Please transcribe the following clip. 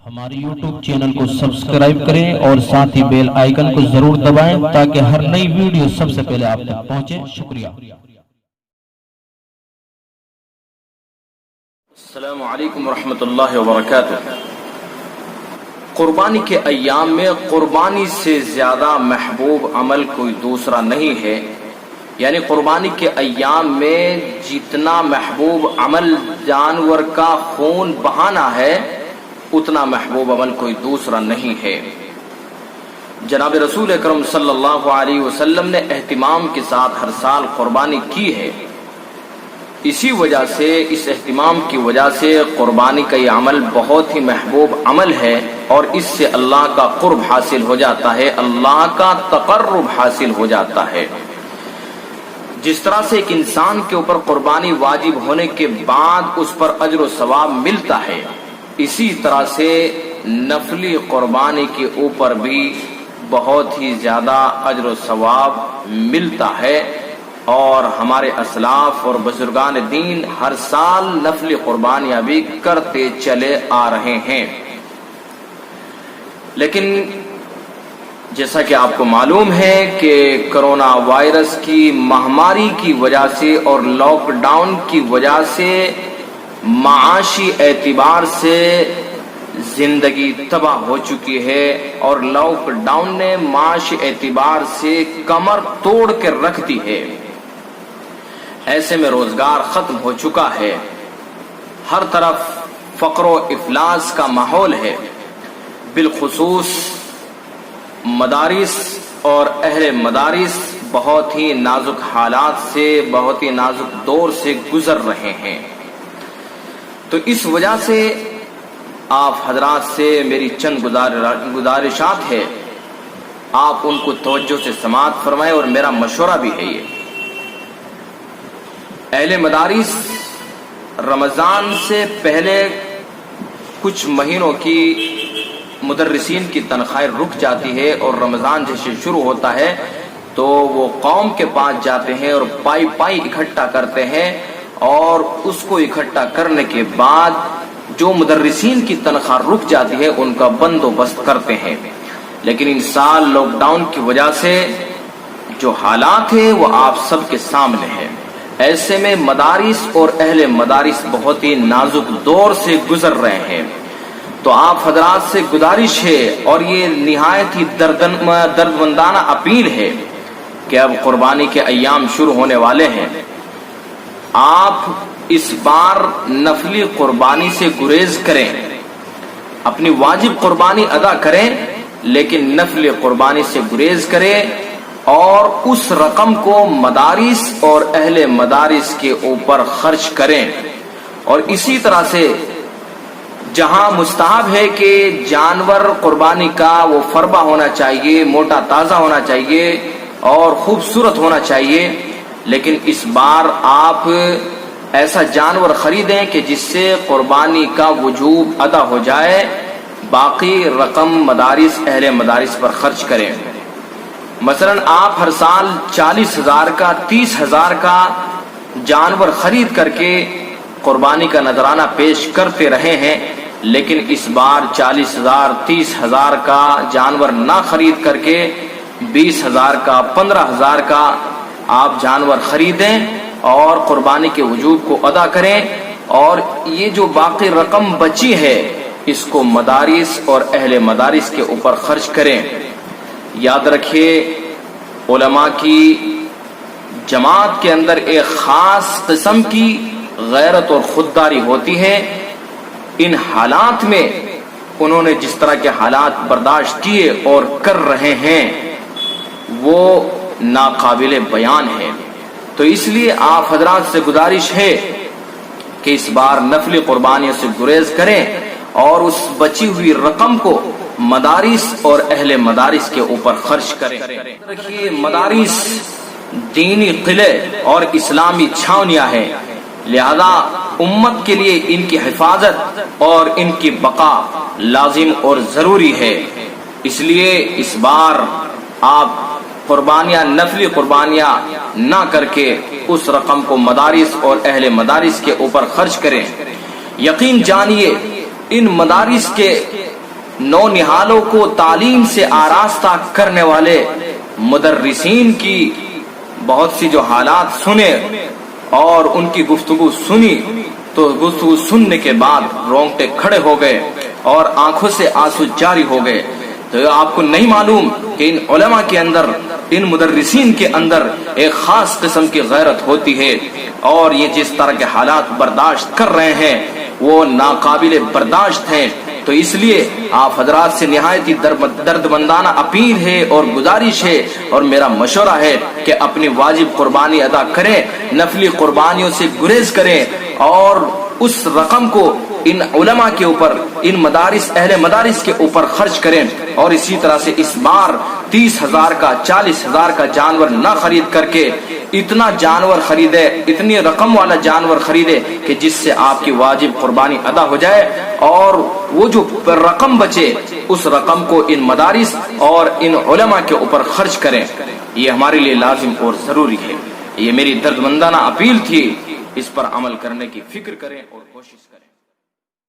ہماری YouTube channel کو subscribe کریں اور ساتھ ہی بیل آئیکن کو ضرور دبائیں تاکہ ہر نئی ویڈیو سب سے پہلے آپ تک پہنچے۔ شکریہ۔ السلام علیکم ورحمۃ اللہ وبرکاتہ۔ قربانی کے ایام میں قربانی سے زیادہ محبوب عمل کوئی دوسرا نہیں ہے، یعنی قربانی کے ایام میں جتنا محبوب عمل جانور کا خون بہانا ہے اتنا محبوب عمل کوئی دوسرا نہیں ہے۔ جناب رسول اکرم صلی اللہ علیہ وسلم نے اہتمام کے ساتھ ہر سال قربانی کی ہے، اسی وجہ سے اس اہتمام کی وجہ سے قربانی کا یہ عمل بہت ہی محبوب عمل ہے اور اس سے اللہ کا قرب حاصل ہو جاتا ہے، اللہ کا تقرب حاصل ہو جاتا ہے۔ جس طرح سے ایک انسان کے اوپر قربانی واجب ہونے کے بعد اس پر اجر و ثواب ملتا ہے، اسی طرح سے نفلی قربانی کے اوپر بھی بہت ہی زیادہ اجر و ثواب ملتا ہے، اور ہمارے اسلاف اور بزرگان دین ہر سال نفلی قربانیاں بھی کرتے چلے آ رہے ہیں۔ لیکن جیسا کہ آپ کو معلوم ہے کہ کرونا وائرس کی مہاماری کی وجہ سے اور لاک ڈاؤن کی وجہ سے معاشی اعتبار سے زندگی تباہ ہو چکی ہے، اور لاک ڈاؤن نے معاشی اعتبار سے کمر توڑ کے رکھ دی ہے۔ ایسے میں روزگار ختم ہو چکا ہے، ہر طرف فقر و افلاس کا ماحول ہے، بالخصوص مدارس اور اہل مدارس بہت ہی نازک حالات سے، بہت ہی نازک دور سے گزر رہے ہیں۔ تو اس وجہ سے آپ حضرات سے میری چند گزارشات ہے، آپ ان کو توجہ سے سماعت فرمائیں، اور میرا مشورہ بھی ہے یہ۔ اہل مدارس رمضان سے پہلے کچھ مہینوں کی مدرسین کی تنخواہیں رک جاتی ہے، اور رمضان جیسے شروع ہوتا ہے تو وہ قوم کے پاس جاتے ہیں اور پائی پائی اکٹھا کرتے ہیں، اور اس کو اکٹھا کرنے کے بعد جو مدرسین کی تنخواہ رک جاتی ہے ان کا بندوبست کرتے ہیں۔ لیکن ان سال لاک ڈاؤن کی وجہ سے جو حالات ہیں وہ آپ سب کے سامنے ہیں، ایسے میں مدارس اور اہل مدارس بہت ہی نازک دور سے گزر رہے ہیں۔ تو آپ حضرات سے گزارش ہے، اور یہ نہایت ہی دردمندانہ اپیل ہے کہ اب قربانی کے ایام شروع ہونے والے ہیں، آپ اس بار نفلی قربانی سے گریز کریں، اپنی واجب قربانی ادا کریں لیکن نفلی قربانی سے گریز کریں، اور اس رقم کو مدارس اور اہل مدارس کے اوپر خرچ کریں۔ اور اسی طرح سے جہاں مستحب ہے کہ جانور قربانی کا وہ فربہ ہونا چاہیے، موٹا تازہ ہونا چاہیے اور خوبصورت ہونا چاہیے، لیکن اس بار آپ ایسا جانور خریدیں کہ جس سے قربانی کا وجوب ادا ہو جائے، باقی رقم مدارس اہل مدارس پر خرچ کریں۔ مثلا آپ ہر سال 40,000 کا 30,000 کا جانور خرید کر کے قربانی کا نذرانہ پیش کرتے رہے ہیں، لیکن اس بار 40,000 30,000 کا جانور نہ خرید کر کے 20,000 کا 15,000 کا آپ جانور خریدیں اور قربانی کے وجوب کو ادا کریں، اور یہ جو باقی رقم بچی ہے اس کو مدارس اور اہل مدارس کے اوپر خرچ کریں۔ یاد رکھیے، علماء کی جماعت کے اندر ایک خاص قسم کی غیرت اور خودداری ہوتی ہے۔ ان حالات میں انہوں نے جس طرح کے حالات برداشت کیے اور کر رہے ہیں وہ ناقابل بیان ہے۔ تو اس لیے آپ حضرات سے گزارش ہے کہ اس بار نفلی قربانیوں سے گریز کریں اور اس بچی ہوئی رقم کو مدارس اور اہل مدارس کے اوپر خرچ کریں۔ دیکھیے، مدارس دینی قلعے اور اسلامی چھاونیاں ہیں، لہذا امت کے لیے ان کی حفاظت اور ان کی بقا لازم اور ضروری ہے۔ اس لیے اس بار آپ قربانیاں، نفلی قربانیاں نہ کر کے اس رقم کو مدارس اور اہل مدارس کے اوپر خرچ کریں۔ یقین جانیے ان مدارس کے نونہالوں کو تعلیم سے آراستہ کرنے والے مدرسین کی بہت سی جو حالات سنے اور ان کی گفتگو سنی تو گفتگو سننے کے بعد رونگٹے کھڑے ہو گئے اور آنکھوں سے آنسو جاری ہو گئے۔ تو آپ کو نہیں معلوم کہ ان علماء کے اندر، ان مدرسین کے اندر ایک خاص قسم کی غیرت ہوتی ہے، اور یہ جس طرح کے حالات برداشت کر رہے ہیں وہ ناقابل برداشت ہیں۔ تو اس لیے آپ حضرات سے نہایت ہی دردمندانہ اپیل ہے اور گزارش ہے اور میرا مشورہ ہے کہ اپنی واجب قربانی ادا کریں، نفلی قربانیوں سے گریز کریں اور اس رقم کو ان علماء کے اوپر، ان مدارس، اہل مدارس کے اوپر خرچ کریں۔ اور اسی طرح سے اس بار 30,000 کا 40,000 کا جانور نہ خرید کر کے اتنا جانور خریدے، اتنی رقم والا جانور خریدے کہ جس سے آپ کی واجب قربانی ادا ہو جائے، اور وہ جو رقم بچے اس رقم کو ان مدارس اور ان علماء کے اوپر خرچ کریں۔ یہ ہمارے لیے لازم اور ضروری ہے۔ یہ میری دردمندانہ اپیل تھی، اس پر عمل کرنے کی فکر کریں اور کوشش کریں۔